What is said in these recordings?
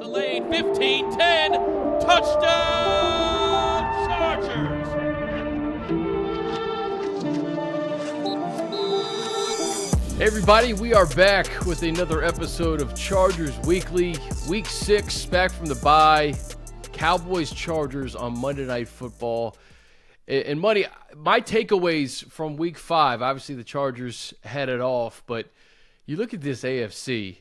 the lane. 15-10. Touchdown, Chargers. Hey everybody, we are back with another episode of Chargers Weekly. Week 6, back from the bye. Cowboys-Chargers on Monday Night Football. And Money, my takeaways from Week 5, obviously the Chargers had it off, but you look at this AFC,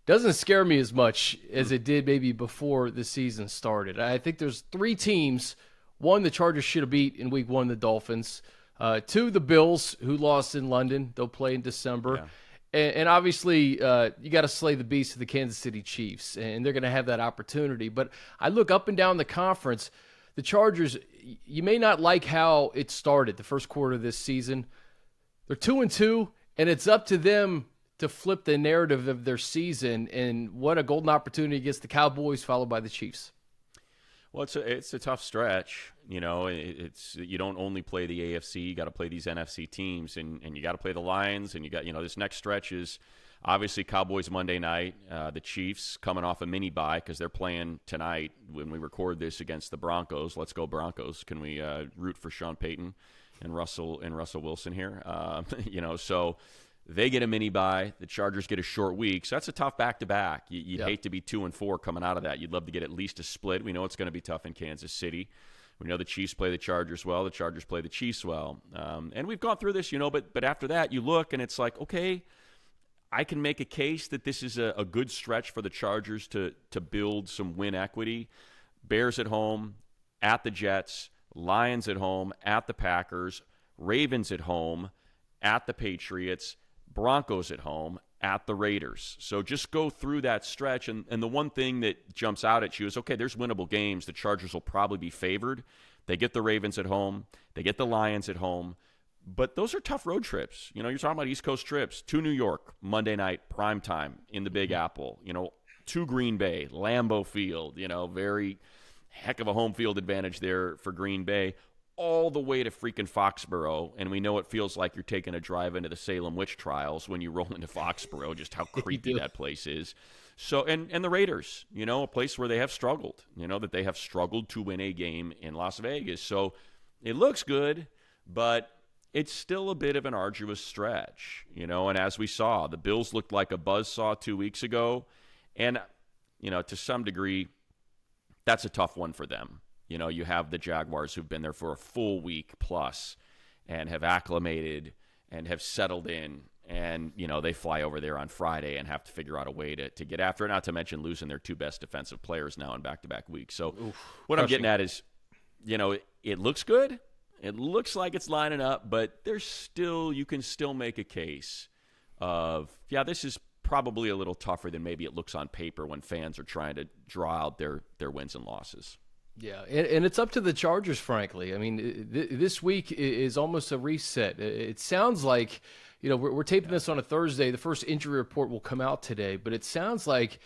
doesn't scare me as much as it did maybe before the season started. I think there's 3 teams. One, the Chargers should have beat in Week 1, the Dolphins. 2, the Bills, who lost in London. They'll play in December. Yeah. And obviously, you got to slay the beast of the Kansas City Chiefs, and they're going to have that opportunity. But I look up and down the conference. The Chargers, you may not like how it started the first quarter of this season. They're 2-2, and it's up to them to flip the narrative of their season. And what a golden opportunity against the Cowboys, followed by the Chiefs. Well, it's a tough stretch. You know, you don't only play the AFC, you got to play these NFC teams, and you got to play the Lions, and you got, this next stretch is obviously Cowboys Monday night, the Chiefs coming off a mini bye because they're playing tonight when we record this against the Broncos. Let's go Broncos. Can we root for Sean Payton and Russell Wilson here? So they get a mini bye. The Chargers get a short week. So that's a tough back-to-back. You'd hate to be 2-4 coming out of that. You'd love to get at least a split. We know it's going to be tough in Kansas City. We know the Chiefs play the Chargers well. The Chargers play the Chiefs well. And we've gone through this, but after that you look and it's like, okay, I can make a case that this is a good stretch for the Chargers to build some win equity. Bears at home, at the Jets, Lions at home, at the Packers, Ravens at home, at the Patriots, Broncos at home, at the Raiders. So just go through that stretch, and the one thing that jumps out at you is, okay, there's winnable games. The Chargers will probably be favored. They get the Ravens at home. They get the Lions at home. But those are tough road trips. You're talking about East Coast trips to New York, Monday night, prime time in the Big Apple, to Green Bay, Lambeau Field, very heck of a home field advantage there for Green Bay, all the way to freaking Foxborough. And we know it feels like you're taking a drive into the Salem witch trials when you roll into Foxborough, just how creepy that place is. So, and the Raiders, a place where they have struggled, that they have struggled to win a game in Las Vegas. So it looks good, but it's still a bit of an arduous stretch, and as we saw, the Bills looked like a buzzsaw 2 weeks ago, and, to some degree, that's a tough one for them. You have the Jaguars who've been there for a full week plus and have acclimated and have settled in, and, they fly over there on Friday and have to figure out a way to get after it, not to mention losing their 2 best defensive players now in back-to-back weeks. So what I'm getting at is, it looks good. It looks like it's lining up, but you can still make a case of, this is probably a little tougher than maybe it looks on paper when fans are trying to draw out their wins and losses. Yeah, and it's up to the Chargers, frankly. I mean, this week is almost a reset. It sounds like, we're taping this on a Thursday. The first injury report will come out today, but it sounds like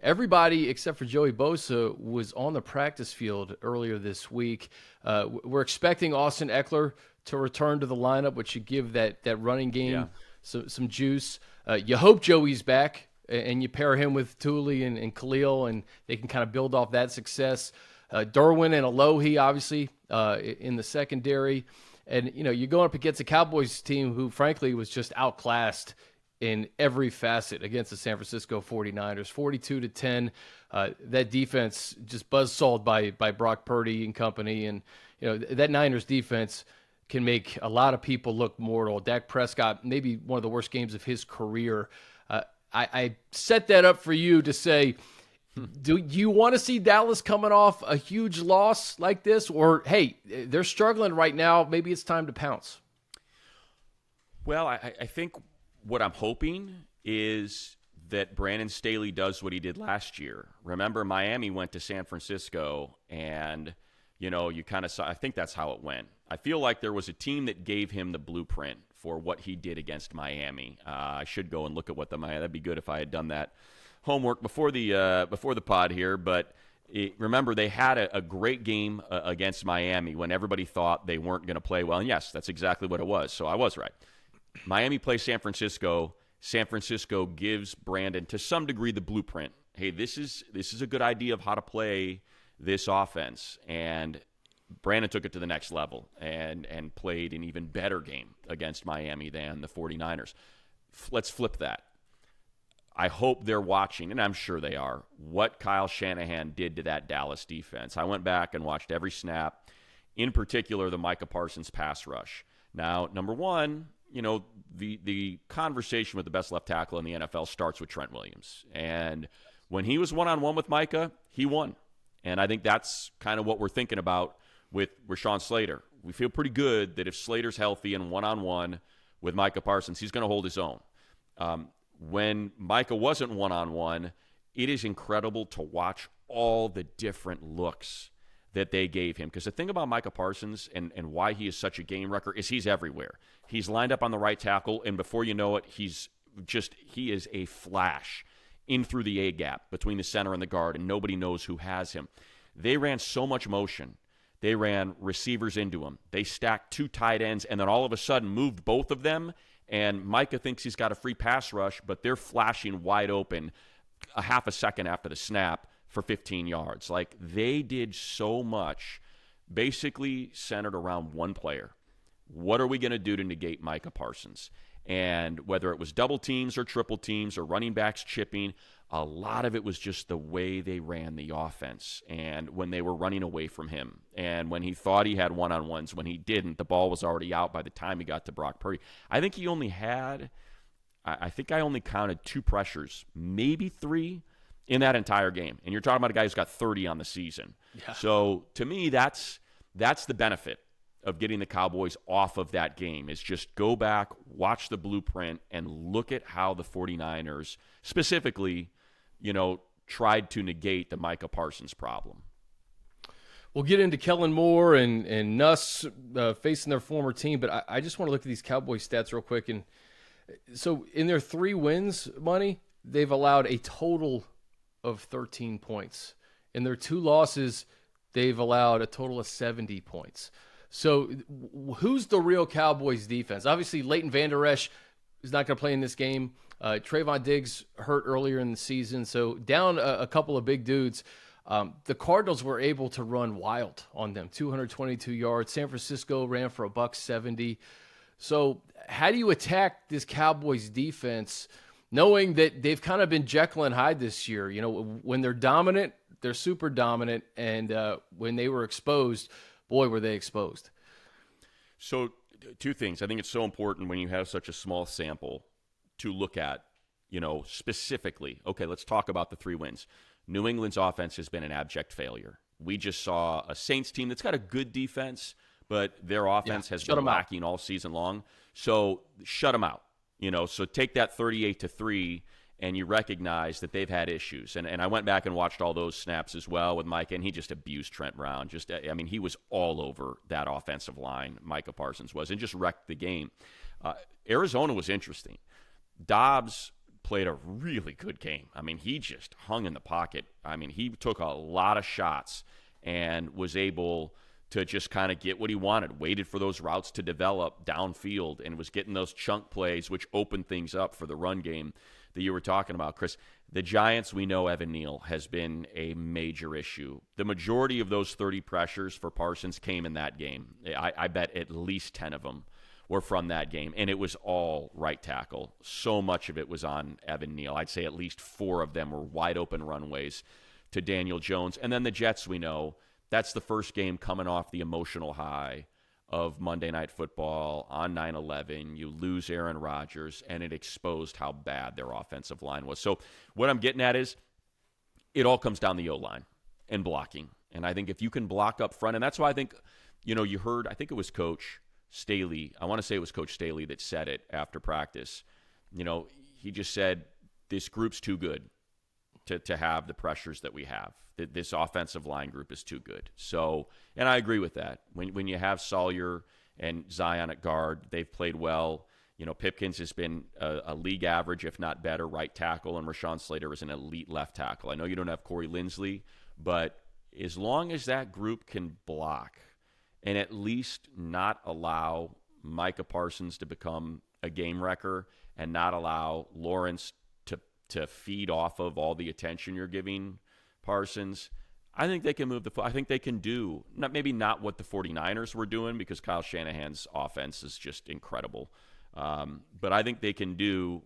everybody except for Joey Bosa was on the practice field earlier this week. We're expecting Austin Ekeler to return to the lineup, which should give that running game some juice. You hope Joey's back, and you pair him with Thule and Khalil, and they can kind of build off that success. Derwin and Alohi, obviously, in the secondary. And, you're going up against a Cowboys team who, frankly, was just outclassed in every facet against the San Francisco 49ers, 42-10. That defense just buzzsawed by Brock Purdy and company. And, that Niners defense can make a lot of people look mortal. Dak Prescott, maybe one of the worst games of his career. I set that up for you to say, do you want to see Dallas coming off a huge loss like this? Or, hey, they're struggling right now. Maybe it's time to pounce. Well, I think what I'm hoping is that Brandon Staley does what he did last year. Remember, Miami went to San Francisco, and, you kind of saw – I think that's how it went. I feel like there was a team that gave him the blueprint for what he did against Miami. I should go and look at what that'd be good if I had done that homework before the pod here, but remember they had a great game against Miami when everybody thought they weren't going to play well, and yes, that's exactly what it was, so I was right. Miami plays San Francisco. San Francisco gives Brandon, to some degree, the blueprint hey, this is a good idea of how to play this offense. And Brandon took it to the next level and played an even better game against Miami than the 49ers. Let's flip that. I hope they're watching, and I'm sure they are, what Kyle Shanahan did to that Dallas defense. I went back and watched every snap, in particular the Micah Parsons pass rush. Now, number one, the conversation with the best left tackle in the NFL starts with Trent Williams. And when he was one-on-one with Micah, he won. And I think that's kind of what we're thinking about with Rashawn Slater. We feel pretty good that if Slater's healthy and one-on-one with Micah Parsons, he's going to hold his own. When Micah wasn't one-on-one, it is incredible to watch all the different looks that they gave him. Because the thing about Micah Parsons and why he is such a game wrecker is he's everywhere. He's lined up on the right tackle, and before you know it, he is a flash in through the A-gap between the center and the guard, and nobody knows who has him. They ran so much motion. They ran receivers into him. They stacked 2 tight ends, and then all of a sudden moved both of them, and Micah thinks he's got a free pass rush, but they're flashing wide open a half a second after the snap for 15 yards. Like, they did so much basically centered around one player. What are we going to do to negate Micah Parsons? And whether it was double teams or triple teams or running backs chipping, a lot of it was just the way they ran the offense and when they were running away from him. And when he thought he had one-on-ones, when he didn't, the ball was already out by the time he got to Brock Purdy. I think he only had, I think I only counted 2 pressures, maybe 3 in that entire game. And you're talking about a guy who's got 30 on the season. Yeah. So to me, that's the benefit of getting the Cowboys off of that game, is just go back, watch the blueprint, and look at how the 49ers specifically, tried to negate the Micah Parsons problem. We'll get into Kellen Moore and Nuss facing their former team, but I just want to look at these Cowboys stats real quick. And so in their 3 wins, Money, they've allowed a total of 13 points. In their 2 losses, they've allowed a total of 70 points. So who's the real Cowboys defense? Obviously, Leighton Vander Esch is not going to play in this game. Trayvon Diggs hurt earlier in the season, so down a couple of big dudes. The Cardinals were able to run wild on them, 222 yards. San Francisco ran for $170. So how do you attack this Cowboys defense, knowing that they've kind of been Jekyll and Hyde this year? When they're dominant, they're super dominant, and when they were exposed, boy, were they exposed. So 2 things. I think it's so important when you have such a small sample to look at, specifically. Okay, let's talk about the 3 wins. New England's offense has been an abject failure. We just saw a Saints team that's got a good defense, but their offense has been lacking all season long. So shut them out. So take that 38-3, and you recognize that they've had issues. And I went back and watched all those snaps as well with Micah, and he just abused Trent Brown. He was all over that offensive line, Micah Parsons was, and just wrecked the game. Arizona was interesting. Dobbs played a really good game. He just hung in the pocket. He took a lot of shots and was able to just kind of get what he wanted, waited for those routes to develop downfield, and was getting those chunk plays, which opened things up for the run game that you were talking about, Chris. The Giants, we know Evan Neal has been a major issue. The majority of those 30 pressures for Parsons came in that game. I bet at least 10 of them were from that game, and it was all right tackle. So much of it was on Evan Neal. I'd say at least 4 of them were wide open runways to Daniel Jones. And then the Jets, we know, that's the first game coming off the emotional high of Monday Night Football on 9/11. You lose Aaron Rodgers, and it exposed how bad their offensive line was. So what I'm getting at is it all comes down the O-line and blocking. And I think if you can block up front, and that's why I think, you heard, I think it was Coach Staley. I want to say it was Coach Staley that said it after practice. He just said, this group's too good to have the pressures that we have. This offensive line group is too good. So, and I agree with that. When you have Sawyer and Zion at guard, they've played well. Pipkins has been a league average, if not better, right tackle, and Rashawn Slater is an elite left tackle. I know you don't have Corey Linsley, but as long as that group can block and at least not allow Micah Parsons to become a game wrecker and not allow Lawrence to feed off of all the attention you're giving Parsons, I think they can move I think they can do, maybe not what the 49ers were doing, because Kyle Shanahan's offense is just incredible. But I think they can do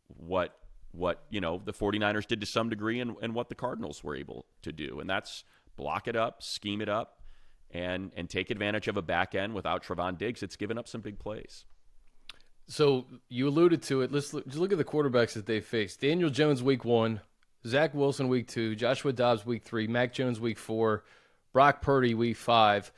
what the 49ers did to some degree and what the Cardinals were able to do. And that's block it up, scheme it up, and take advantage of a back end without Trevon Diggs. It's given up some big plays. So you alluded to it. Let's look at the quarterbacks that they faced. Daniel Jones week 1, Zach Wilson week 2, Joshua Dobbs week 3, Mac Jones week 4, Brock Purdy week 5.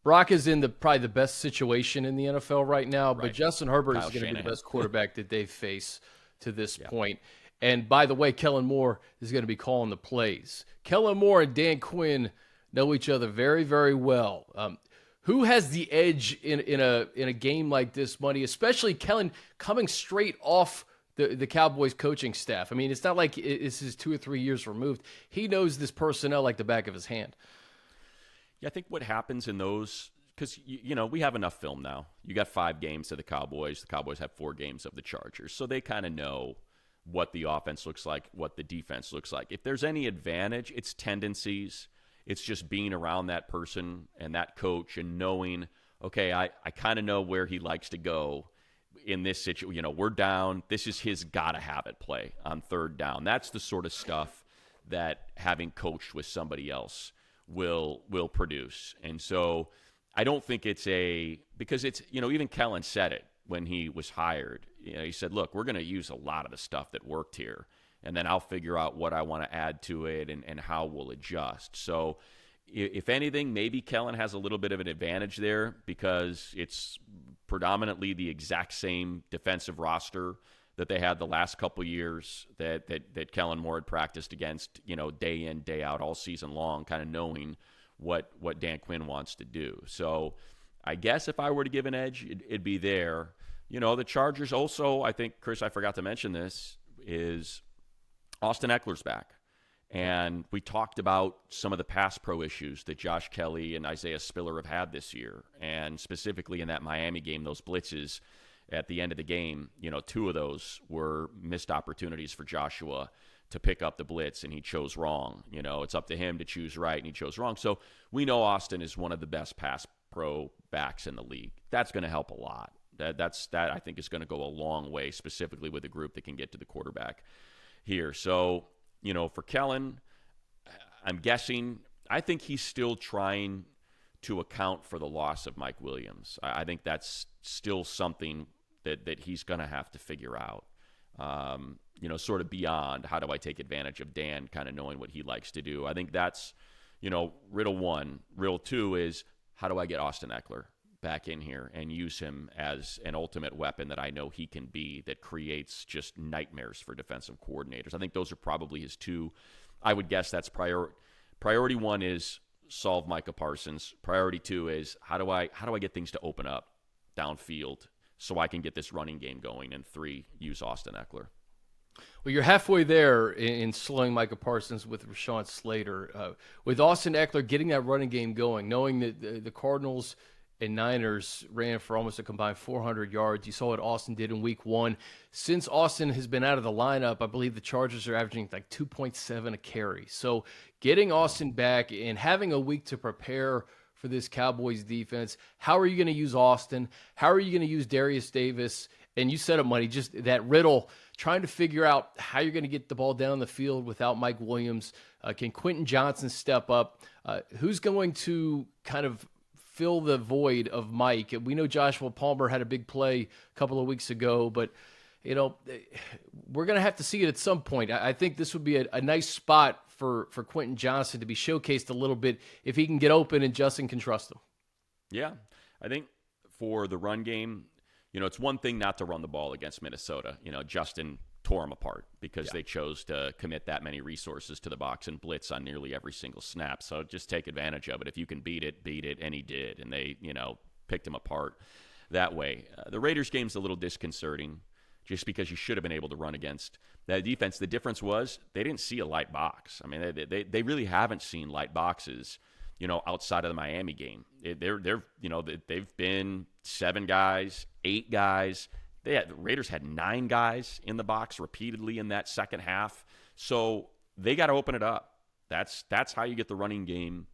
Brock is in probably the best situation in the NFL right now, but Justin Herbert is going to be the best quarterback that they face to this point. And by the way, Kellen Moore is going to be calling the plays. Kellen Moore and Dan Quinn know each other very, very well. Who has the edge in a game like this, Money? Especially Kellen coming straight off the Cowboys coaching staff. I mean, it's not like this is 2 or 3 years removed. He knows this personnel like the back of his hand. Yeah, I think what happens in those, because we have enough film now. You got 5 games of the Cowboys. The Cowboys have 4 games of the Chargers, so they kind of know what the offense looks like, what the defense looks like. If there's any advantage, it's tendencies. It's just being around that person and that coach and knowing, okay, I kind of know where he likes to go in this situation. We're down. This is his gotta-have-it play on 3rd down. That's the sort of stuff that having coached with somebody else will produce. And so I don't think because it's, even Kellen said it when he was hired. He said, look, we're going to use a lot of the stuff that worked here, and then I'll figure out what I want to add to it and how we'll adjust. So if anything, maybe Kellen has a little bit of an advantage there because it's predominantly the exact same defensive roster that they had the last couple years that Kellen Moore had practiced against, day in, day out, all season long, kind of knowing what Dan Quinn wants to do. So I guess if I were to give an edge, it'd be there. The Chargers also, I think, Chris, I forgot to mention this, is Austin Ekeler's back. And we talked about some of the pass pro issues that Josh Kelly and Isaiah Spiller have had this year. And specifically in that Miami game, those blitzes at the end of the game, 2 of those were missed opportunities for Joshua to pick up the blitz, and he chose wrong. It's up to him to choose right, and he chose wrong. So we know Austin is one of the best pass pro backs in the league. That's going to help a lot. That I think is going to go a long way, specifically with a group that can get to the quarterback here. So, for Kellen, I'm guessing, I think he's still trying to account for the loss of Mike Williams. I think that's still something that he's going to have to figure out, sort of beyond how do I take advantage of Dan kind of knowing what he likes to do. I think that's, riddle 1. Riddle 2 is how do I get Austin Ekeler back in here and use him as an ultimate weapon that I know he can be, that creates just nightmares for defensive coordinators. I think those are probably his 2. I would guess that's priority 1 is solve Micah Parsons. Priority 2 is how do I get things to open up downfield so I can get this running game going, and 3, use Austin Ekeler. Well, you're halfway there in slowing Micah Parsons with Rashawn Slater. With Austin Ekeler getting that running game going, knowing that the Cardinals and Niners ran for almost a combined 400 yards. You saw what Austin did in week 1. Since Austin has been out of the lineup, I believe the Chargers are averaging like 2.7 a carry. So getting Austin back and having a week to prepare for this Cowboys defense, how are you going to use Austin? How are you going to use Darius Davis? And you said it, Money, just that riddle, trying to figure out how you're going to get the ball down the field without Mike Williams. Can Quentin Johnson step up? Who's going to kind of fill the void of Mike? We know Joshua Palmer had a big play a couple of weeks ago, but we're going to have to see it at some point. I think this would be a nice spot for Quentin Johnson to be showcased a little bit if he can get open and Justin can trust him. Yeah, I think for the run game, it's one thing not to run the ball against Minnesota. Justin tore them apart because they chose to commit that many resources to the box and blitz on nearly every single snap. So just take advantage of it. If you can beat it, and he did. And they, picked him apart that way. The Raiders game's a little disconcerting just because you should have been able to run against that defense. The difference was they didn't see a light box. I mean, they really haven't seen light boxes, outside of the Miami game. They've been 7 guys, 8 guys, The Raiders had 9 guys in the box repeatedly in that second half. So they got to open it up. That's how you get the running game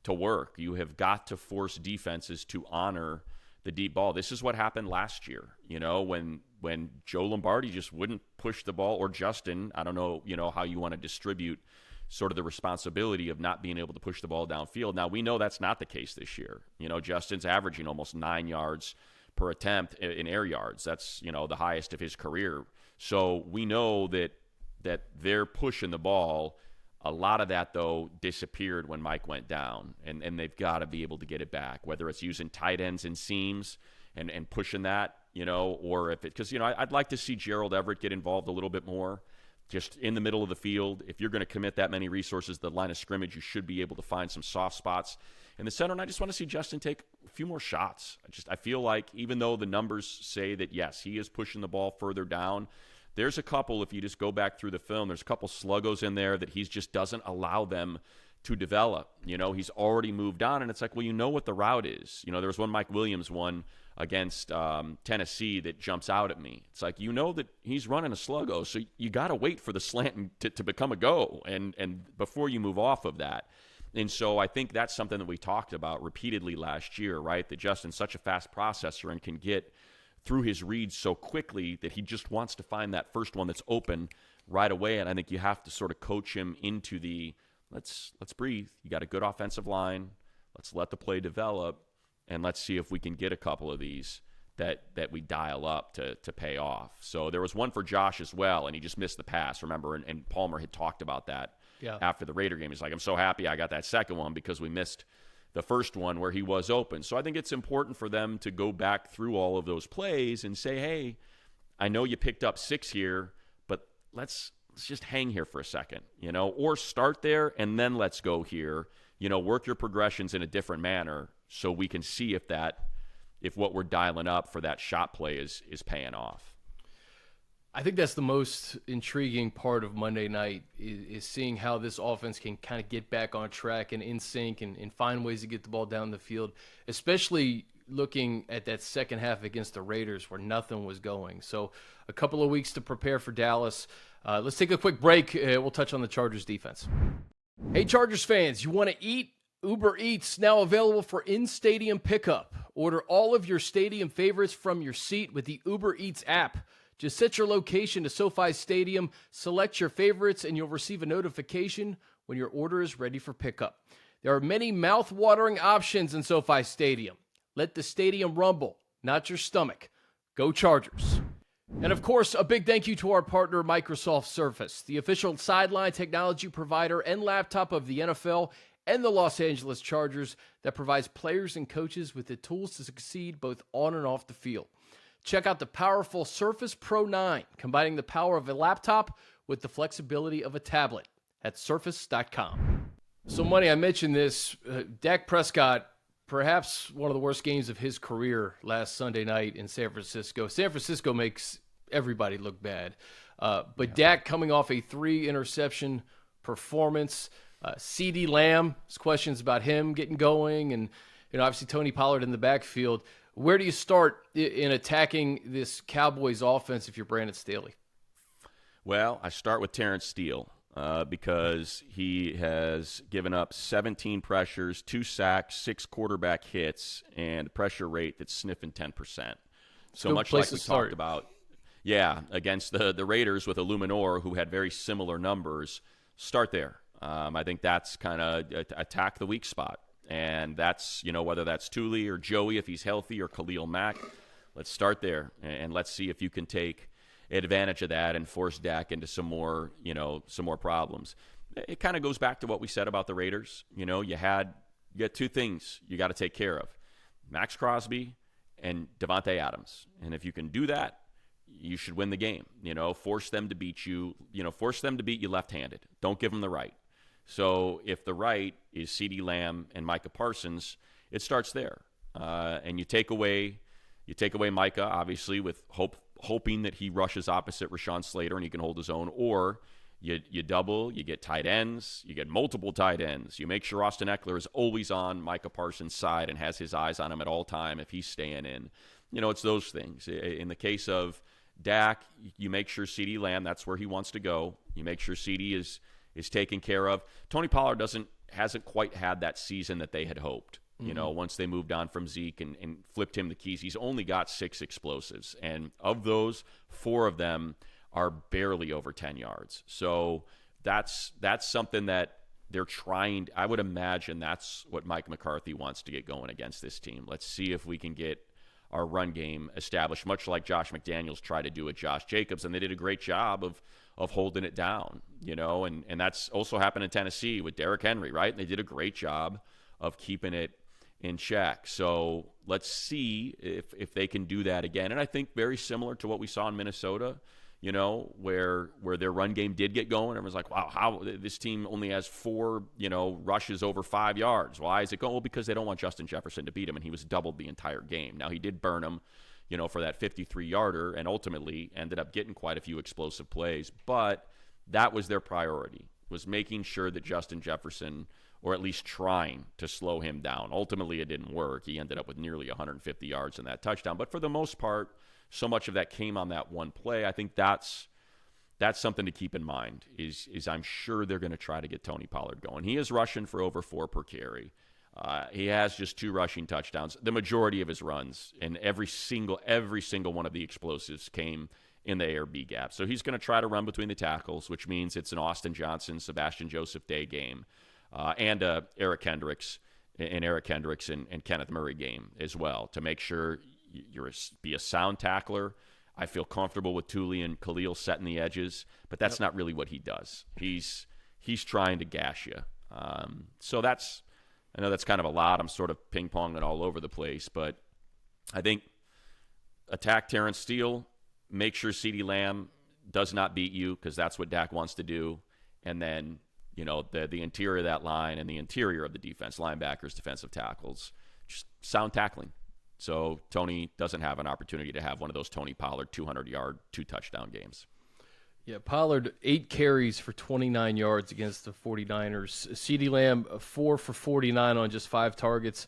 to work. You have got to force defenses to honor the deep ball. This is what happened last year, when Joe Lombardi just wouldn't push the ball, or Justin. I don't know, how you want to distribute sort of the responsibility of not being able to push the ball downfield. Now, we know that's not the case this year. Justin's averaging almost 9 yards per attempt in air yards. That's, the highest of his career. So we know that they're pushing the ball. A lot of that, though, disappeared when Mike went down, and they've got to be able to get it back, whether it's using tight ends and seams and pushing that, or if it – because, I'd like to see Gerald Everett get involved a little bit more. Just in the middle of the field, if you're going to commit that many resources to the line of scrimmage, you should be able to find some soft spots in the center. And I just want to see Justin take a few more shots. I feel like even though the numbers say that, yes, he is pushing the ball further down, there's a couple, if you just go back through the film, there's a couple sluggos in there that he just doesn't allow them to develop. He's already moved on, and it's like, well, you know what the route is. There was one Mike Williams one against Tennessee that jumps out at me. It's like, that he's running a sluggo, so you got to wait for the slant to become a go, and before you move off of that. And so I think that's something that we talked about repeatedly last year, right? That Justin's such a fast processor and can get through his reads so quickly that he just wants to find that first one that's open right away. And I think you have to sort of coach him into the let's breathe. You got a good offensive line. Let's let the play develop, and let's see if we can get a couple of these that we dial up to pay off. So there was one for Josh as well, and he just missed the pass, remember? And Palmer had talked about that after the Raider game. He's like, I'm so happy I got that second one because we missed the first one where he was open. So I think it's important for them to go back through all of those plays and say, hey, I know you picked up 6 here, but let's just hang here for a second, or start there and then let's go here, work your progressions in a different manner so we can see if what we're dialing up for that shot play is paying off. I think that's the most intriguing part of Monday night is seeing how this offense can kind of get back on track and in sync and find ways to get the ball down the field, especially looking at that second half against the Raiders where nothing was going. So a couple of weeks to prepare for Dallas. Let's take a quick break. We'll touch on the Chargers defense. Hey, Chargers fans, you want to eat? Uber Eats, now available for in-stadium pickup. Order all of your stadium favorites from your seat with the Uber Eats app. Just set your location to SoFi Stadium, select your favorites, and you'll receive a notification when your order is ready for pickup. There are many mouth-watering options in SoFi Stadium. Let the stadium rumble, not your stomach. Go Chargers. And of course, a big thank you to our partner, Microsoft Surface, the official sideline technology provider and laptop of the NFL and the Los Angeles Chargers that provides players and coaches with the tools to succeed both on and off the field. Check out the powerful Surface Pro 9, combining the power of a laptop with the flexibility of a tablet at surface.com. So, Money, I mentioned this. Dak Prescott, perhaps one of the worst games of his career last Sunday night in San Francisco. San Francisco makes everybody look bad. But Dak coming off a 3-interception performance. CeeDee Lamb, there's questions about him getting going. And, obviously Tony Pollard in the backfield. Where do you start in attacking this Cowboys offense if you're Brandon Staley? Well, I start with Terrence Steele because he has given up 17 pressures, 2 sacks, 6 quarterback hits, and a pressure rate that's sniffing 10%. So much like we talked about, against the Raiders with Illuminor, who had very similar numbers. Start there. I think that's kind of attack the weak spot. And that's, whether that's Thule or Joey if he's healthy or Khalil Mack, let's start there and let's see if you can take advantage of that and force Dak into some more problems. It kind of goes back to what we said about the Raiders. You got 2 things you got to take care of: Max Crosby and Devontae Adams. And if you can do that, you should win the game. Force them to beat you. Force them to beat you left-handed. Don't give them the right. So if the right is CeeDee Lamb and Micah Parsons, it starts there. And you take away Micah, obviously, with hoping that he rushes opposite Rashawn Slater and he can hold his own, or you double, you get tight ends, you get multiple tight ends. You make sure Austin Ekeler is always on Micah Parsons' side and has his eyes on him at all time if he's staying in. it's those things. In the case of Dak, you make sure CeeDee Lamb, that's where he wants to go. You make sure CeeDee is taken care of. Tony Pollard hasn't quite had that season that they had hoped. Once they moved on from Zeke and flipped him the keys, he's only got 6 explosives. And of those, 4 of them are barely over 10 yards. So that's something that they're trying. I would imagine that's what Mike McCarthy wants to get going against this team. Let's see if we can get our run game established, much like Josh McDaniels tried to do with Josh Jacobs, and they did a great job of holding it down, and that's also happened in Tennessee with Derrick Henry, right? They did a great job of keeping it in check. So let's see if they can do that again. And I think very similar to what we saw in Minnesota, where their run game did get going. Everyone's like, wow, how this team only has 4, rushes over 5 yards. Why is it going? Well, because they don't want Justin Jefferson to beat him, and he was doubled the entire game. Now, he did burn him, for that 53-yarder, and ultimately ended up getting quite a few explosive plays. But that was their priority, was making sure that Justin Jefferson, or at least trying to slow him down. Ultimately, it didn't work. He ended up with nearly 150 yards in that touchdown. But for the most part, so much of that came on that one play. I think that's something to keep in mind, is I'm sure they're going to try to get Tony Pollard going. He is rushing for over 4 per carry. He has just 2 rushing touchdowns. The majority of his runs, and every single one of the explosives came in the A or B gap. So he's going to try to run between the tackles, which means it's an Austin Johnson, Sebastian Joseph Day game, and Eric Kendricks and Kenneth Murray game as well, to make sure be a sound tackler. I feel comfortable with Thule and Khalil setting the edges, but that's not really what he does. He's trying to gash you. So I know that's kind of a lot. I'm sort of ping-ponging all over the place, but I think attack Terrence Steele, make sure CeeDee Lamb does not beat you, because that's what Dak wants to do, and then the interior of that line and the interior of the defense, linebackers, defensive tackles, just sound tackling. So Tony doesn't have an opportunity to have one of those Tony Pollard 200-yard, 2-touchdown games. Yeah, Pollard, 8 carries for 29 yards against the 49ers. CeeDee Lamb, 4 for 49 on just 5 targets.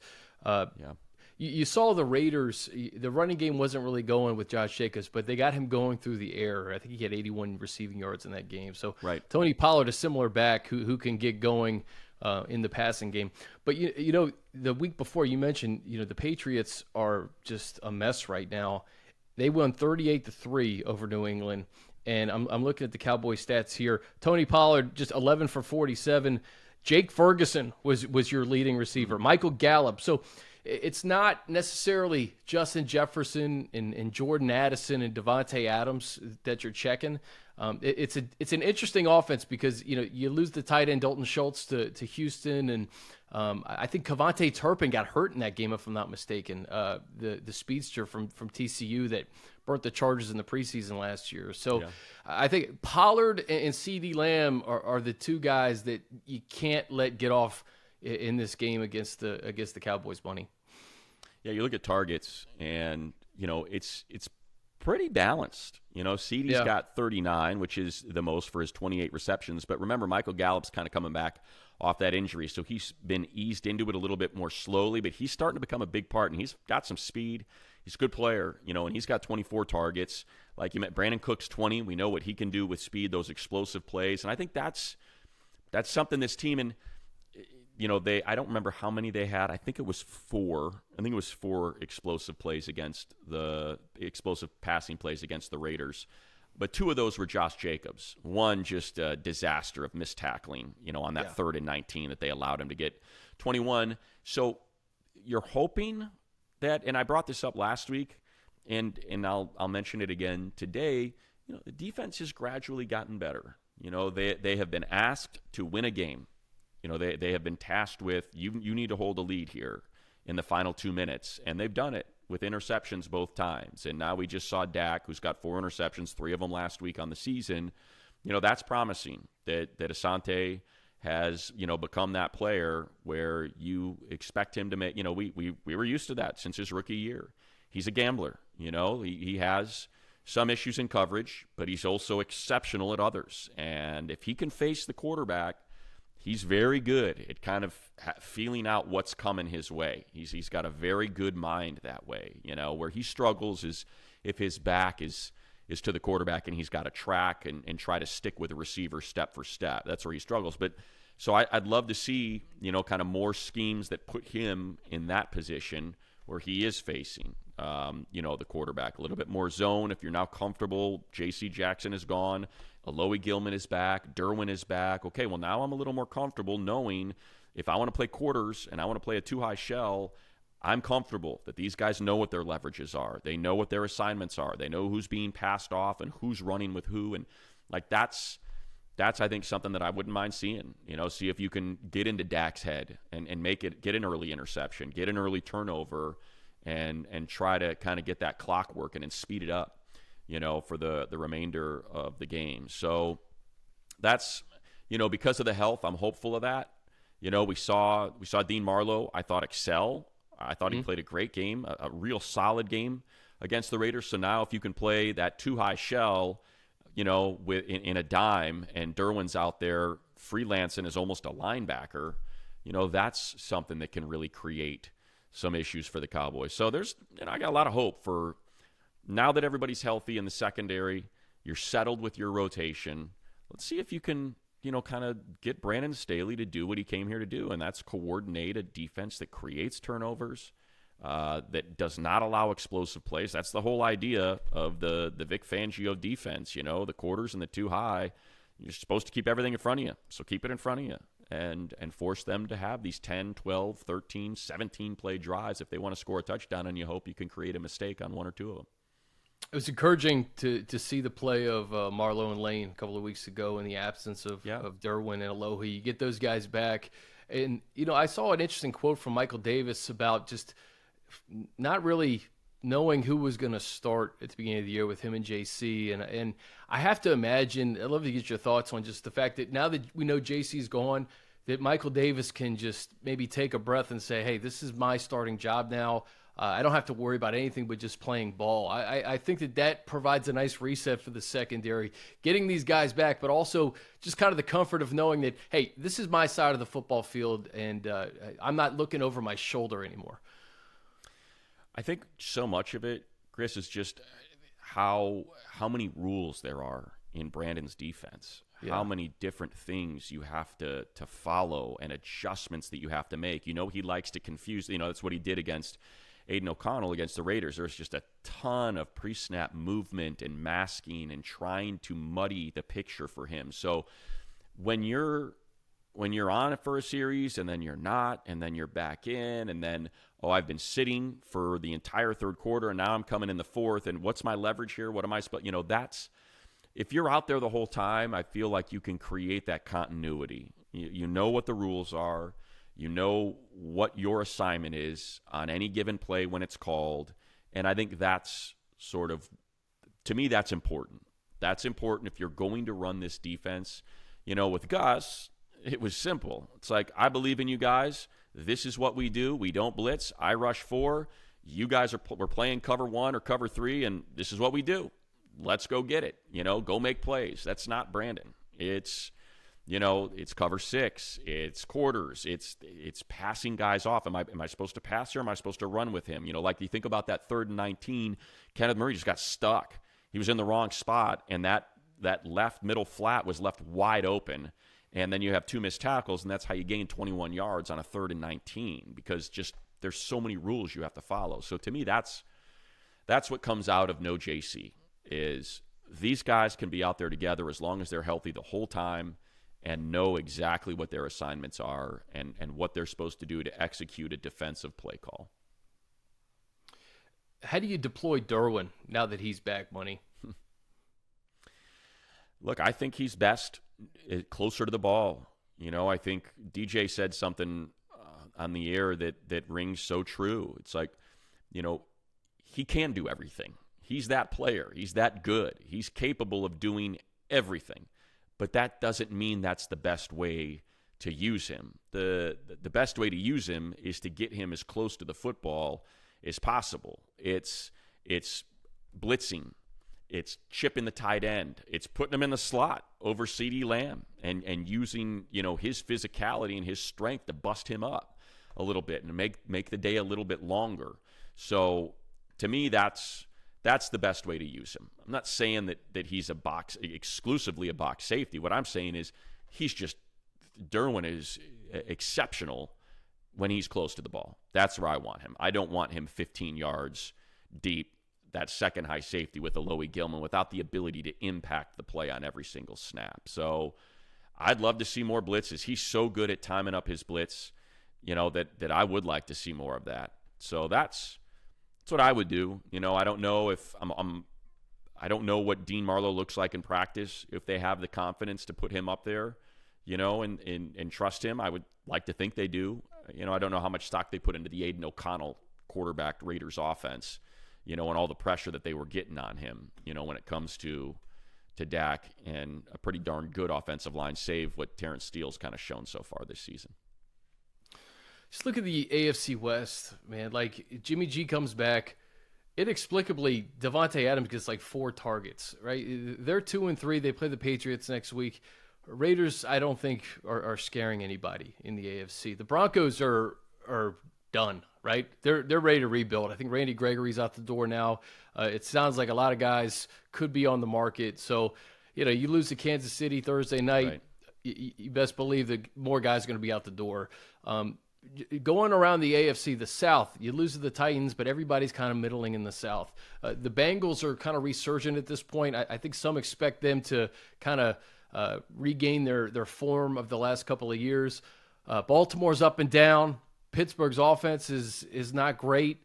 You saw the Raiders, the running game wasn't really going with Josh Jacobs, but they got him going through the air. I think he had 81 receiving yards in that game. So right. Tony Pollard, a similar back who can get going in the passing game. But, the week before you mentioned, the Patriots are just a mess right now. They won 38-3 over New England. And I'm looking at the Cowboys stats here. Tony Pollard, just 11 for 47. Jake Ferguson was your leading receiver. Michael Gallup. So it's not necessarily Justin Jefferson and Jordan Addison and Devontae Adams that you're checking. It's an interesting offense because you lose the tight end Dalton Schultz to Houston, and I think Kavontae Turpin got hurt in that game, if I'm not mistaken. The speedster from TCU that burnt the Chargers in the preseason last year. So I think Pollard and CeeDee Lamb are the 2 guys that you can't let get off in this game against the Cowboys, Bunny. Yeah, you look at targets, and it's pretty balanced. CeeDee's got 39, which is the most for his 28 receptions. But remember, Michael Gallup's kind of coming back off that injury, so he's been eased into it a little bit more slowly. But he's starting to become a big part, and he's got some speed. He's a good player, and he's got 24 targets. Like you met, Brandon Cooks 20. We know what he can do with speed, those explosive plays, and I think that's something this team, and I don't remember how many they had. I think it was 4. I think it was 4 explosive passing plays against the Raiders. But 2 of those were Josh Jacobs. One, just a disaster of missed tackling, on that 3rd and 19 that they allowed him to get 21. So you're hoping that, and I brought this up last week, and I'll mention it again today, the defense has gradually gotten better. They have been asked to win a game. They have been tasked with, you need to hold a lead here in the final 2 minutes, and they've done it with interceptions both times. And now we just saw Dak, who's got 4 interceptions, 3 of them last week on the season. That's promising that Asante has, become that player where you expect him to make, we were used to that since his rookie year. He's a gambler, he has some issues in coverage, but he's also exceptional at others. And if he can face the quarterback He's very good at kind of feeling out what's coming his way. He's got a very good mind that way. Where he struggles is if his back is to the quarterback and he's got to track and try to stick with the receiver step for step. That's where he struggles. But so I'd love to see, kind of more schemes that put him in that position where he is facing, the quarterback. A little bit more zone. If you're now comfortable, J.C. Jackson is gone. Alohi Gilman is back. Derwin is back. Okay, well, now I'm a little more comfortable knowing if I want to play quarters and I want to play a too-high shell, I'm comfortable that these guys know what their leverages are. They know what their assignments are. They know who's being passed off and who's running with who. And, that's I think, something that I wouldn't mind seeing. See if you can get into Dak's head and get an early interception, get an early turnover, and try to kind of get that clock working and speed it up, for the remainder of the game. So that's, because of the health, I'm hopeful of that. We saw Dean Marlowe, I thought, excel. I thought he played a great game, a real solid game against the Raiders. So now if you can play that too-high shell, in a dime, and Derwin's out there freelancing as almost a linebacker, that's something that can really create some issues for the Cowboys. So I got a lot of hope for now that everybody's healthy in the secondary, you're settled with your rotation. Let's see if you can, kind of get Brandon Staley to do what he came here to do, and that's coordinate a defense that creates turnovers, that does not allow explosive plays. That's the whole idea of the Vic Fangio defense, the quarters and the too high. You're supposed to keep everything in front of you, so keep it in front of you and force them to have these 10, 12, 13, 17-play drives if they want to score a touchdown, and you hope you can create a mistake on one or two of them. It was encouraging to see the play of Marlowe and Lane a couple of weeks ago in the absence of Derwin and Alohi. You get those guys back. And, I saw an interesting quote from Michael Davis about just not really knowing who was going to start at the beginning of the year with him and JC. And I have to imagine, I'd love to get your thoughts on just the fact that now that we know JC's gone, that Michael Davis can just maybe take a breath and say, hey, this is my starting job now. I don't have to worry about anything but just playing ball. I think that provides a nice reset for the secondary, getting these guys back, but also just kind of the comfort of knowing that, hey, this is my side of the football field, and I'm not looking over my shoulder anymore. I think so much of it, Chris, is just how many rules there are in Brandon's defense. Yeah. How many different things you have to follow and adjustments that you have to make. He likes to confuse. That's what he did against Aiden O'Connell against the Raiders. There's just a ton of pre-snap movement and masking and trying to muddy the picture for him. So when you're on it for a series and then you're not, and then you're back in, and then, I've been sitting for the entire third quarter and now I'm coming in the fourth, and what's my leverage here? What am I supposed, that's, if you're out there the whole time, I feel like you can create that continuity. You know what the rules are. You know what your assignment is on any given play when it's called. And I think that's sort of, to me, that's important. That's important if you're going to run this defense. With Gus, it was simple. It's like, I believe in you guys. This is what we do. We don't blitz. I rush 4. You guys we're playing cover 1 or cover 3, and this is what we do. Let's go get it. Go make plays. That's not Brandon. It's cover 6. It's quarters. It's passing guys off. Am I supposed to pass or am I supposed to run with him? Like you think about that 3rd and 19, Kenneth Murray just got stuck. He was in the wrong spot, and that left middle flat was left wide open. And then you have 2 missed tackles, and that's how you gain 21 yards on a 3rd and 19, because just there's so many rules you have to follow. So to me, that's what comes out of no JC, is these guys can be out there together as long as they're healthy the whole time and know exactly what their assignments are and what they're supposed to do to execute a defensive play call. How do you deploy Derwin now that he's back, Money? Look, I think he's best closer to the ball. I think DJ said something on the air that rings so true. It's like, he can do everything. He's that player. He's that good. He's capable of doing everything. But that doesn't mean that's the best way to use him. The best way to use him is to get him as close to the football as possible. It's blitzing. It's chipping the tight end. It's putting him in the slot over CeeDee Lamb and using, his physicality and his strength to bust him up a little bit and make the day a little bit longer. So to me, that's the best way to use him. I'm not saying that he's exclusively a box safety. What I'm saying is Derwin is exceptional when he's close to the ball. That's where I want him. I don't want him 15 yards deep, that second high safety with Alohi Gilman without the ability to impact the play on every single snap. So I'd love to see more blitzes. He's so good at timing up his blitz, that I would like to see more of that. So that's what I would do. I don't know if I don't know what Dean Marlowe looks like in practice, if they have the confidence to put him up there, and trust him. I would like to think they do. I don't know how much stock they put into the Aiden O'Connell quarterback Raiders offense, and all the pressure that they were getting on him, when it comes to Dak, and a pretty darn good offensive line, save what Terrence Steele's kind of shown so far this season. Just look at the AFC West, man. Like, Jimmy G comes back. Inexplicably, Devontae Adams gets like 4 targets, right? They're 2-3. They play the Patriots next week. Raiders, I don't think, are scaring anybody in the AFC. The Broncos are done, right? They're ready to rebuild. I think Randy Gregory's out the door now. It sounds like a lot of guys could be on the market. So, you lose to Kansas City Thursday night, right. You best believe that more guys are going to be out the door. Going around the AFC, the South, you lose to the Titans, but everybody's kind of middling in the South. The Bengals are kind of resurgent at this point. I think some expect them to kind of regain their form of the last couple of years. Baltimore's up and down. Pittsburgh's offense is not great.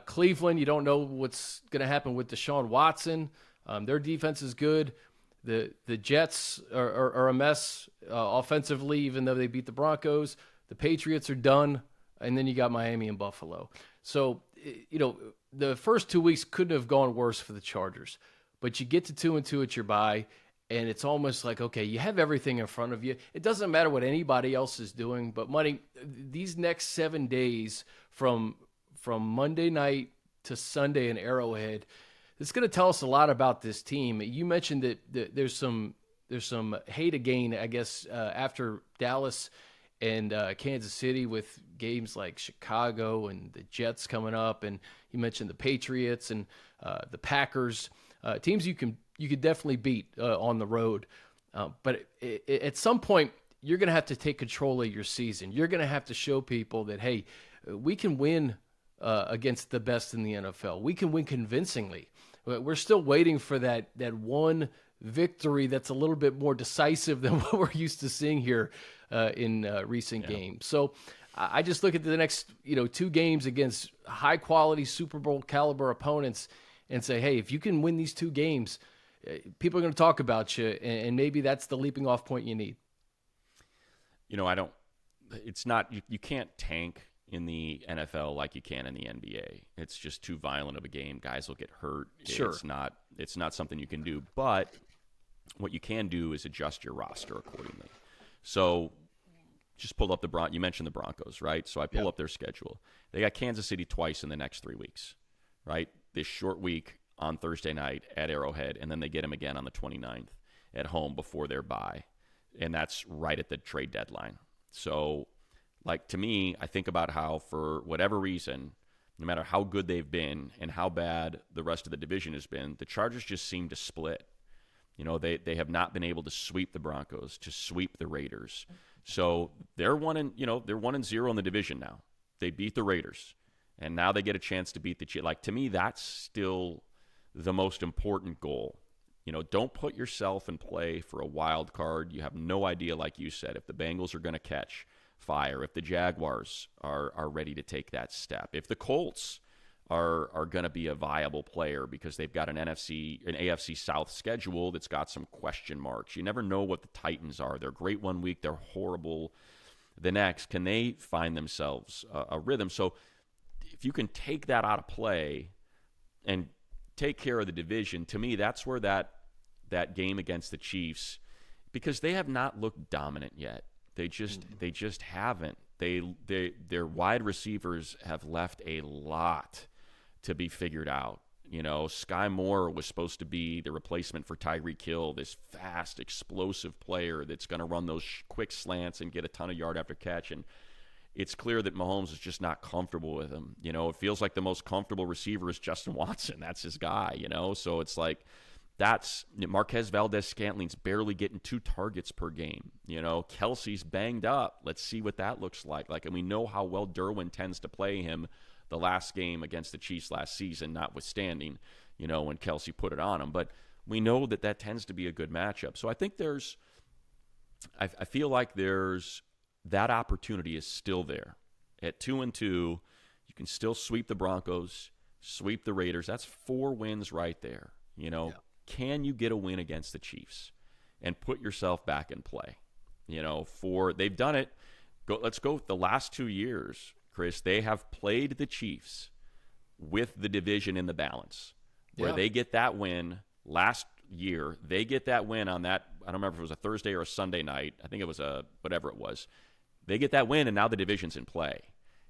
Cleveland, you don't know what's going to happen with Deshaun Watson. Their defense is good. The Jets are a mess offensively, even though they beat the Broncos. The Patriots are done, and then you got Miami and Buffalo. So, the first 2 weeks couldn't have gone worse for the Chargers. But you get to 2-2 at your bye, and it's almost like, okay, you have everything in front of you. It doesn't matter what anybody else is doing, but these next 7 days from Monday night to Sunday in Arrowhead, it's going to tell us a lot about this team. You mentioned that there's some hate again, I guess, after Dallas and Kansas City with games like Chicago and the Jets coming up, and you mentioned the Patriots and the Packers, teams you could definitely beat on the road. But at some point, you're going to have to take control of your season. You're going to have to show people that, hey, we can win against the best in the NFL. We can win convincingly. We're still waiting for that one victory that's a little bit more decisive than what we're used to seeing here in recent games. So I just look at the next 2 games against high-quality Super Bowl caliber opponents and say, hey, if you can win these 2 games, people are going to talk about you, and maybe that's the leaping off point you need. You can't tank in the NFL like you can in the NBA. It's just too violent of a game. Guys will get hurt. Sure. It's not something you can do. But what you can do is adjust your roster accordingly. So just pull up you mentioned the Broncos, right? So I pull up their schedule. They got Kansas City twice in the next 3 weeks, right? This short week on Thursday night at Arrowhead, and then they get them again on the 29th at home before their bye. And that's right at the trade deadline. So, to me, I think about how, for whatever reason, no matter how good they've been and how bad the rest of the division has been, the Chargers just seem to split. They have not been able to sweep the Broncos, to sweep the Raiders. So they're 1-0 in the division now. They beat the Raiders, and now they get a chance to beat the Chiefs. To me, that's still the most important goal. Don't put yourself in play for a wild card. You have no idea, like you said, if the Bengals are going to catch fire, if the Jaguars are ready to take that step, if the Colts are going to be a viable player because they've got an AFC South schedule that's got some question marks. You never know what the Titans are. They're great one week, they're horrible the next. Can they find themselves a rhythm? So if you can take that out of play and take care of the division, to me, that's where that game against the Chiefs, because they have not looked dominant yet. They just haven't. Their wide receivers have left a lot to be figured out. You know, Sky Moore was supposed to be the replacement for Tyreek Hill, this fast, explosive player that's going to run those quick slants and get a ton of yard after catch. And it's clear that Mahomes is just not comfortable with him. You know, it feels like the most comfortable receiver is Justin Watson. That's his guy, you know. So it's like that's Marquez Valdez-Scantling's barely getting 2 targets per game. You know, Kelsey's banged up. Let's see what that looks like. And we know how well Derwin tends to play him the last game against the Chiefs last season, notwithstanding, you know, when Kelsey put it on him. But we know that that tends to be a good matchup. So I think I feel like that opportunity is still there. At 2-2, you can still sweep the Broncos, sweep the Raiders. That's 4 wins right there. You know, yeah. Can you get a win against the Chiefs and put yourself back in play? You know, they've done it. Let's go with the last 2 years. Chris, they have played the Chiefs with the division in the balance, where they get that win last year. They get that win on that, I don't remember if it was a Thursday or a Sunday night. I think it was whatever it was. They get that win, and now the division's in play.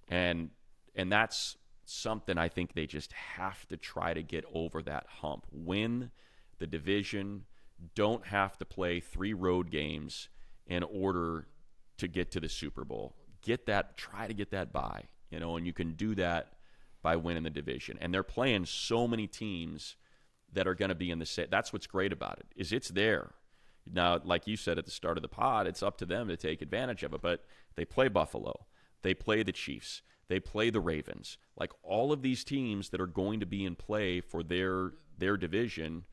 And that's something I think they just have to try to get over that hump. Win the division, don't have to play 3 road games in order to get to the Super Bowl. Try to get that bye, you know, and you can do that by winning the division. And they're playing so many teams that are going to be in the set. That's what's great about it, is it's there. Now, like you said at the start of the pod, it's up to them to take advantage of it. But they play Buffalo, they play the Chiefs, they play the Ravens. Like all of these teams that are going to be in play for their division,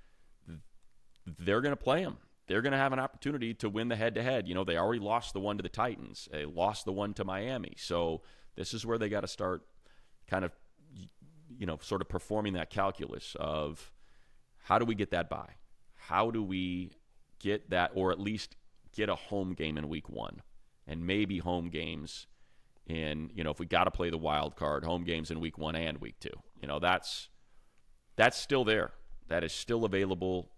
they're going to play them. They're going to have an opportunity to win the head-to-head. You know, they already lost the one to the Titans. They lost the one to Miami. So this is where they got to start kind of, you know, sort of performing that calculus of how do we get that bye? How do we get that, or at least get a home game in week 1? And maybe home games in, you know, if we got to play the wild card, home games in week 1 and week 2. You know, that's still there. That is still available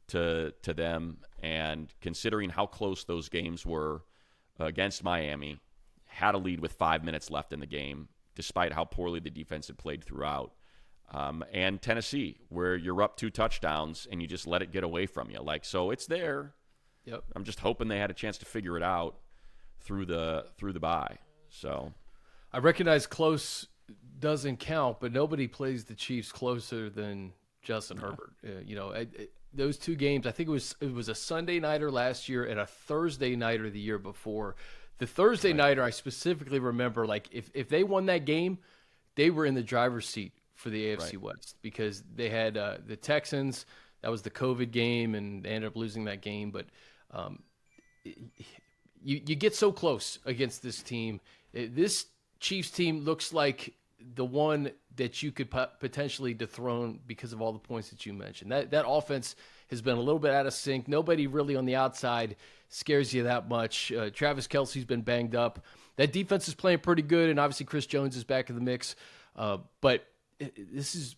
to them, and considering how close those games were against Miami, had a lead with 5 minutes left in the game, despite how poorly the defense had played throughout, and Tennessee, where you're up 2 touchdowns and you just let it get away from you. Like, so it's there. Yep. I'm just hoping they had a chance to figure it out through the bye. So I recognize close doesn't count, but nobody plays the Chiefs closer than Justin Herbert. You know, those 2 games, I think it was a Sunday nighter last year and a Thursday nighter the year before. The Thursday nighter, I specifically remember, like, if they won that game, they were in the driver's seat for the AFC West, because they had the Texans. That was the COVID game, and they ended up losing that game. But you get so close against this team. This Chiefs team looks like the one that you could potentially dethrone because of all the points that you mentioned. That offense has been a little bit out of sync. Nobody really on the outside scares you that much. Travis Kelce's been banged up. That defense is playing pretty good, and obviously Chris Jones is back in the mix. But this is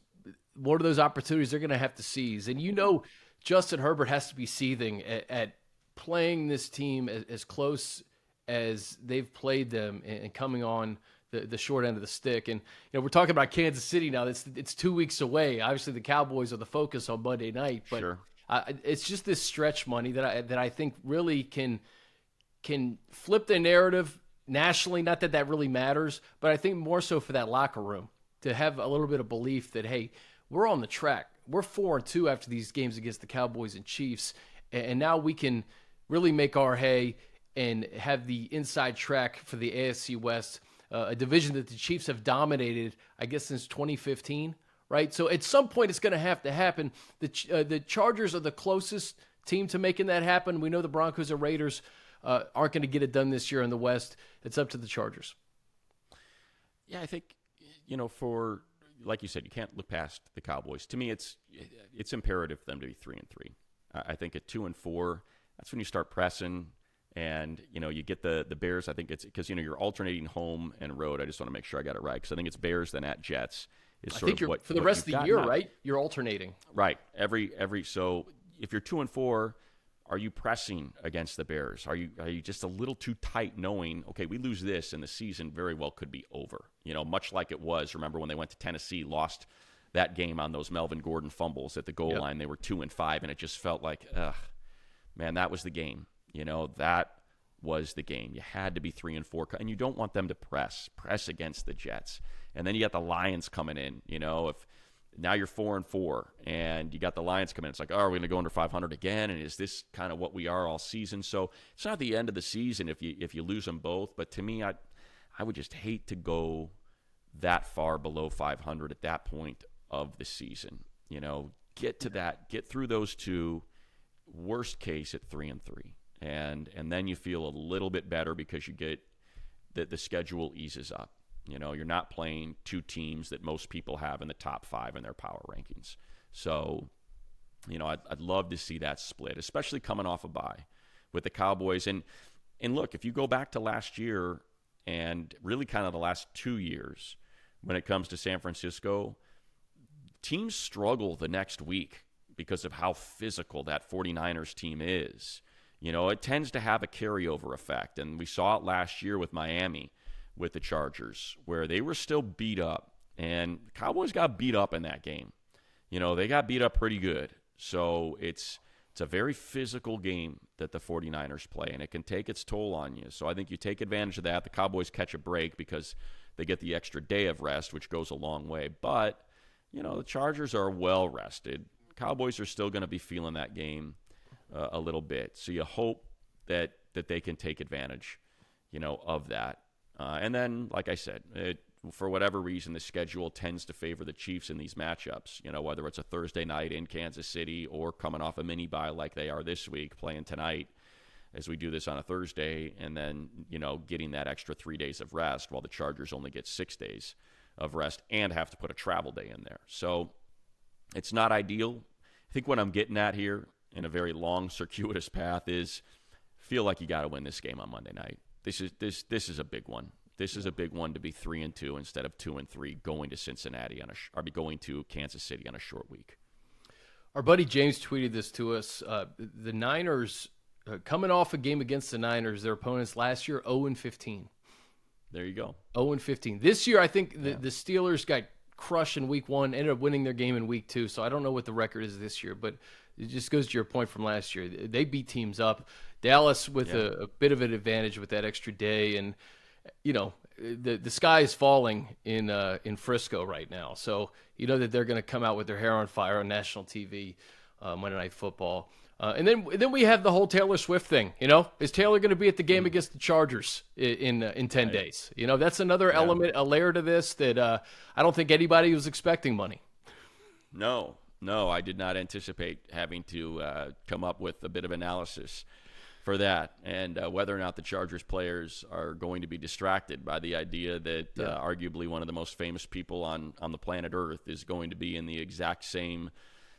one of those opportunities they're going to have to seize. And you know Justin Herbert has to be seething at playing this team as close as they've played them and coming on the short end of the stick. And, you know, we're talking about Kansas City now. It's 2 weeks away. Obviously, the Cowboys are the focus on Monday night. But sure. It's just this stretch money that I think really can flip the narrative nationally. Not that really matters, but I think more so for that locker room to have a little bit of belief that, hey, we're on the track. We're 4-2 after these games against the Cowboys and Chiefs, and now we can really make our hay and have the inside track for the AFC West, a division that the Chiefs have dominated, I guess, since 2015, right? So at some point it's going to have to happen. The Chargers are the closest team to making that happen. We know the Broncos and Raiders aren't going to get it done this year in the West. It's up to the Chargers. Yeah, I think, you know, like you said, you can't look past the Cowboys. To me, it's imperative for them to be 3-3. I think at 2-4, that's when you start pressing, and, you know, you get the Bears. I think it's because, you know, you're alternating home and road. I just want to make sure I got it right, because I think it's Bears then at Jets. I think you're for the rest of the year, right? You're alternating. Right. So if you're 2-4, are you pressing against the Bears? Are you just a little too tight, knowing, okay, we lose this and the season very well could be over? You know, much like it was. Remember when they went to Tennessee, lost that game on those Melvin Gordon fumbles at the goal line. They were 2-5, and it just felt like, man, that was the game. That was the game. You had to be 3-4, and you don't want them to press against the Jets. And then you got the Lions coming in. If now you're 4-4, and you got the Lions coming in, it's like, oh, are we going to go under 500 again? And is this kind of what we are all season? So it's not the end of the season if you lose them both. But to me, I would just hate to go that far below 500 at that point of the season. Get to that, get through those two. Worst case at 3-3, and then you feel a little bit better because you get that the schedule eases up. You're not playing two teams that most people have in the top 5 in their power rankings. So, I'd love to see that split, especially coming off a bye with the Cowboys. And look, if you go back to last year and really kind of the last 2 years when it comes to San Francisco, teams struggle the next week because of how physical that 49ers team is. It tends to have a carryover effect. And we saw it last year with Miami, with the Chargers, where they were still beat up. And the Cowboys got beat up in that game. They got beat up pretty good. So it's a very physical game that the 49ers play, and it can take its toll on you. So I think you take advantage of that. The Cowboys catch a break because they get the extra day of rest, which goes a long way. But, the Chargers are well rested. Cowboys are still going to be feeling that game a little bit. So you hope that they can take advantage, of that. And then, like I said, for whatever reason, the schedule tends to favor the Chiefs in these matchups, whether it's a Thursday night in Kansas City or coming off a mini bye like they are this week, playing tonight as we do this on a Thursday, and then, getting that extra 3 days of rest while the Chargers only get 6 days of rest and have to put a travel day in there. So it's not ideal. I think what I'm getting at here in a very long, circuitous path is feel like you got to win this game on Monday night. This is a big one. This is a big one to be 3-2 instead of 2-3 going to Cincinnati going to Kansas City on a short week. Our buddy James tweeted this to us. The Niners, coming off a game against the Niners, their opponents last year 0-15. There you go. 0-15. This year, I think the Steelers got crushed in week 1, ended up winning their game in week 2. So I don't know what the record is this year, but it just goes to your point from last year. They beat teams up. Dallas with a bit of an advantage with that extra day, and the sky is falling in Frisco right now. So that they're going to come out with their hair on fire on national TV Monday Night Football. And then we have the whole Taylor Swift thing. Is Taylor going to be at the game against the Chargers in 10 days? That's another element, a layer to this that I don't think anybody was expecting. Money. No, I did not anticipate having to come up with a bit of analysis for that, and whether or not the Chargers players are going to be distracted by the idea that arguably one of the most famous people on the planet Earth is going to be in the exact same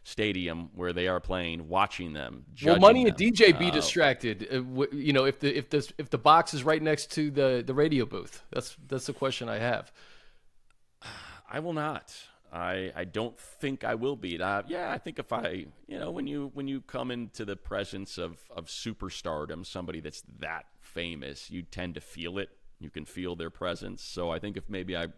stadium where they are playing, watching them. Well, Money and DJ be distracted. If the box is right next to the radio booth, that's the question I have. I will not. I don't think I will be. I think if when you come into the presence of superstardom, somebody that's that famous, you tend to feel it. You can feel their presence. So I think if maybe I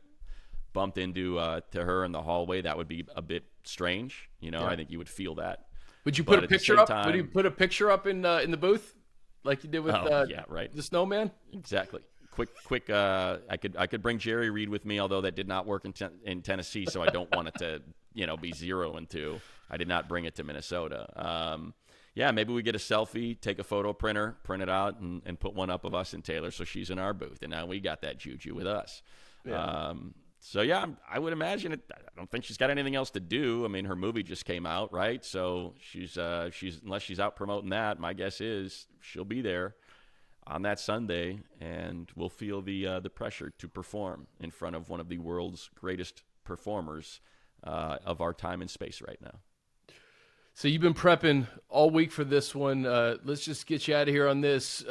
bumped into to her in the hallway, that would be a bit strange. I think you would feel that. Would you put a picture up? Would you put a picture up in the booth like you did with the snowman? Exactly. Quick. I could bring Jerry Reed with me, although that did not work in Tennessee. So I don't want it to be 0-2. I did not bring it to Minnesota. Maybe we get a selfie, take a photo printer, print it out, and put one up of us and Taylor, so she's in our booth, and now we got that juju with us. Yeah. I would imagine it. I don't think she's got anything else to do. I mean, her movie just came out, right? So she's unless she's out promoting that, my guess is she'll be there on that Sunday, and we'll feel the pressure to perform in front of one of the world's greatest performers of our time and space right now. So you've been prepping all week for this one. Let's just get you out of here on this.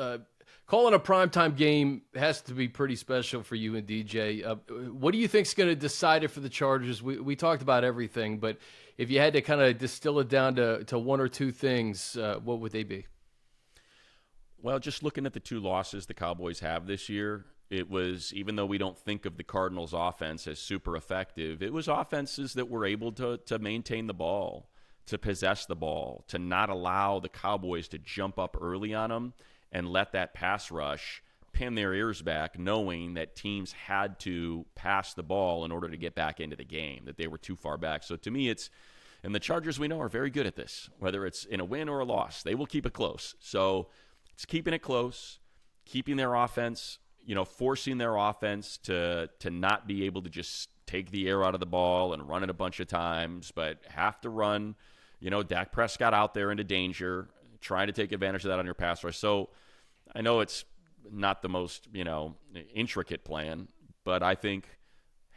Calling a primetime game has to be pretty special for you and DJ. What do you think is going to decide it for the Chargers? We talked about everything, but if you had to kind of distill it down to one or two things, what would they be? Well, just looking at the two losses the Cowboys have this year, It was, even though we don't think of the Cardinals' offense as super effective, it was offenses that were able to maintain the ball, to possess the ball, to not allow the Cowboys to jump up early on them and let that pass rush pin their ears back, knowing that teams had to pass the ball in order to get back into the game, that they were too far back. So to me, and the Chargers, we know, are very good at this. Whether it's in a win or a loss, they will keep it close. So it's keeping it close, keeping their offense, forcing their offense to not be able to just take the air out of the ball and run it a bunch of times, but have to run, Dak Prescott out there into danger, trying to take advantage of that on your pass rush. So I know it's not the most, intricate plan, but I think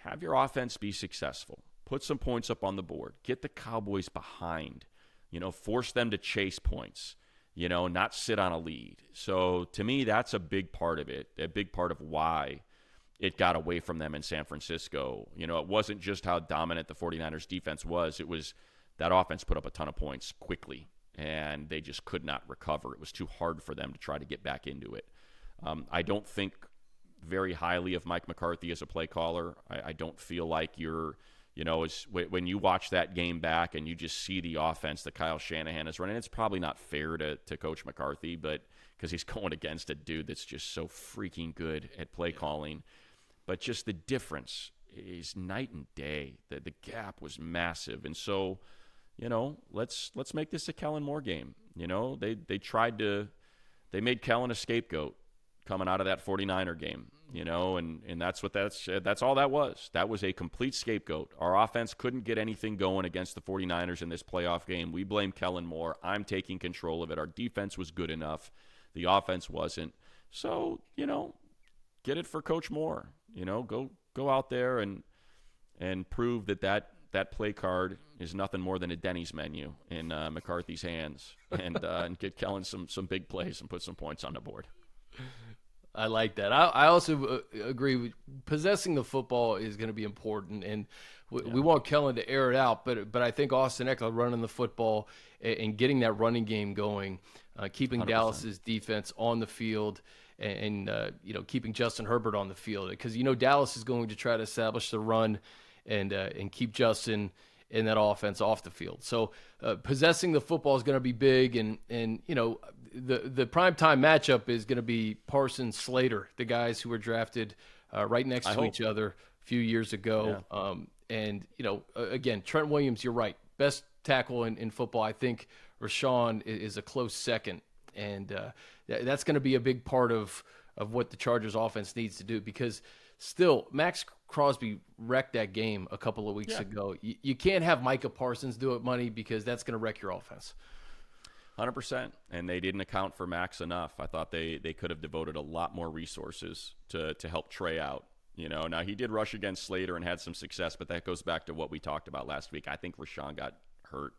have your offense be successful. Put some points up on the board. Get the Cowboys behind. Force them to chase points. Not sit on a lead. So to me, that's a big part of it, a big part of why it got away from them in San Francisco. It wasn't just how dominant the 49ers defense was. It was that offense put up a ton of points quickly, and they just could not recover. It was too hard for them to try to get back into it. I don't think very highly of Mike McCarthy as a play caller. I don't feel like when you watch that game back and you just see the offense that Kyle Shanahan is running, it's probably not fair to Coach McCarthy, but because he's going against a dude that's just so freaking good at play calling. But just the difference is night and day. The gap was massive. And so, let's make this a Kellen Moore game. They made Kellen a scapegoat coming out of that 49er game, and that's all that was. That was a complete scapegoat. Our offense couldn't get anything going against the 49ers in this playoff game. We blame Kellen Moore. I'm taking control of it. Our defense was good enough. The offense wasn't. So, get it for Coach Moore. Go out there and prove that play card is nothing more than a Denny's menu in McCarthy's hands, and get Kellen some big plays and put some points on the board. I like that. I also agree with possessing the football is going to be important, and we want Kellen to air it out, but I think Austin Ekeler running the football and getting that running game going, keeping 100%. Dallas's defense on the field, and keeping Justin Herbert on the field, because Dallas is going to try to establish the run and keep Justin in that offense off the field. So possessing the football is going to be big, and the primetime matchup is going to be Parsons Slater, the guys who were drafted right next to each other a few years ago. Yeah. Again, Trent Williams, you're right, best tackle in football. I think Rashawn is a close second, and that's going to be a big part of what the Chargers offense needs to do, because still, Max Crosby wrecked that game a couple of weeks ago. You can't have Micah Parsons do it, money, because that's going to wreck your offense. 100%, and they didn't account for Max enough. I thought they could have devoted a lot more resources to help Trey out. Now he did rush against Slater and had some success, but that goes back to what we talked about last week. I think Rashawn got hurt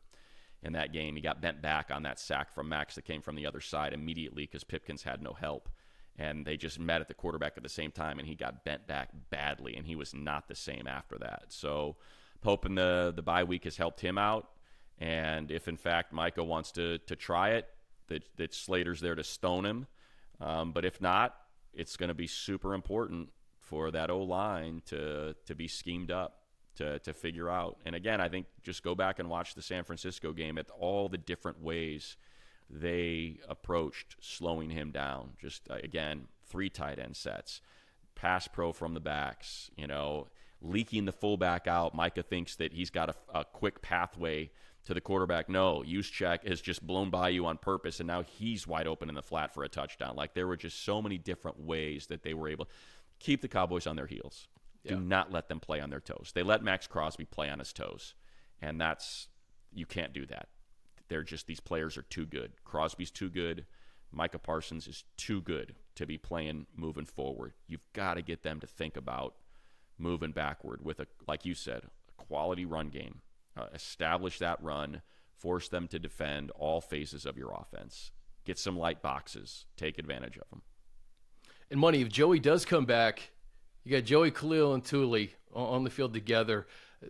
in that game. He got bent back on that sack from Max that came from the other side immediately because Pipkins had no help. And they just met at the quarterback at the same time, and he got bent back badly, and he was not the same after that. So I'm hoping the bye week has helped him out. And if, in fact, Micah wants to try it, that Slater's there to stone him. But if not, it's going to be super important for that O-line to be schemed up, to figure out. And, again, I think just go back and watch the San Francisco game at all the different ways they approached slowing him down. Just, again, 3 tight end sets, pass pro from the backs, leaking the fullback out. Micah thinks that he's got a quick pathway to the quarterback. No, Juszczyk has just blown by you on purpose, and now he's wide open in the flat for a touchdown. Like, there were just so many different ways that they were able to keep the Cowboys on their heels. Do not let them play on their toes. They let Max Crosby play on his toes, and you can't do that. These players are too good. Crosby's too good. Micah Parsons is too good to be playing moving forward. You've got to get them to think about moving backward with, like you said, a quality run game. Establish that run. Force them to defend all phases of your offense. Get some light boxes. Take advantage of them. And, money, if Joey does come back, you got Joey, Khalil, and Thule on the field together.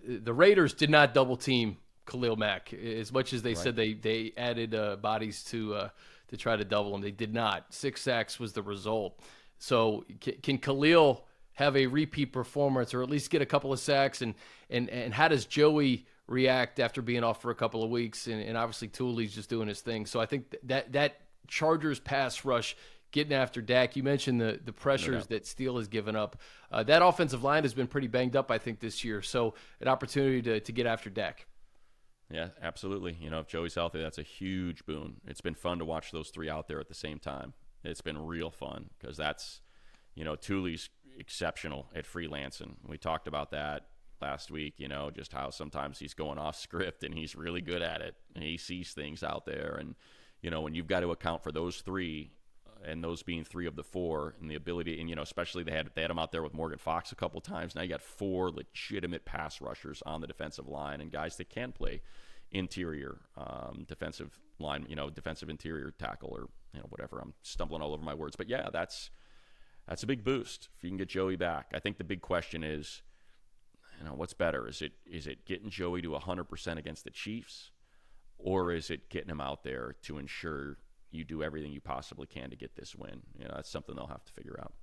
The Raiders did not double team Khalil Mack, as much as they said they added bodies to try to double him. They did not. 6 sacks was the result. So can Khalil have a repeat performance or at least get a couple of sacks? And how does Joey react after being off for a couple of weeks? And obviously Thule's just doing his thing. So I think that Chargers pass rush getting after Dak. You mentioned the pressures that Steele has given up. That offensive line has been pretty banged up, I think, this year. So an opportunity to get after Dak. Yeah, absolutely. If Joey's healthy, that's a huge boon. It's been fun to watch those three out there at the same time. It's been real fun because that's, Thule's exceptional at freelancing. We talked about that last week, just how sometimes he's going off script and he's really good at it. And he sees things out there. And, when you've got to account for those three, and those being 3 of the 4, and the ability, and especially they had him out there with Morgan Fox a couple times. Now you got 4 legitimate pass rushers on the defensive line and guys that can play interior defensive line, defensive interior tackle or whatever. I'm stumbling all over my words, but yeah, that's a big boost if you can get Joey back. I think the big question is, what's better? Is it getting Joey to 100% against the Chiefs, or is it getting him out there to ensure you do everything you possibly can to get this win? That's something they'll have to figure out.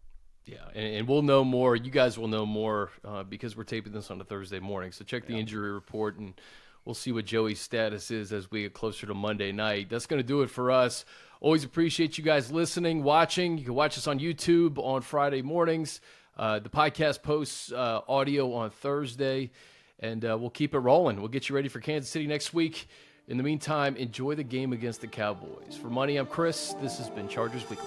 Yeah, and we'll know more. You guys will know more because we're taping this on a Thursday morning. So check the injury report, and we'll see what Joey's status is as we get closer to Monday night. That's going to do it for us. Always appreciate you guys listening, watching. You can watch us on YouTube on Friday mornings. The podcast posts audio on Thursday, and we'll keep it rolling. We'll get you ready for Kansas City next week. In the meantime, enjoy the game against the Cowboys. For Money, I'm Chris. This has been Chargers Weekly.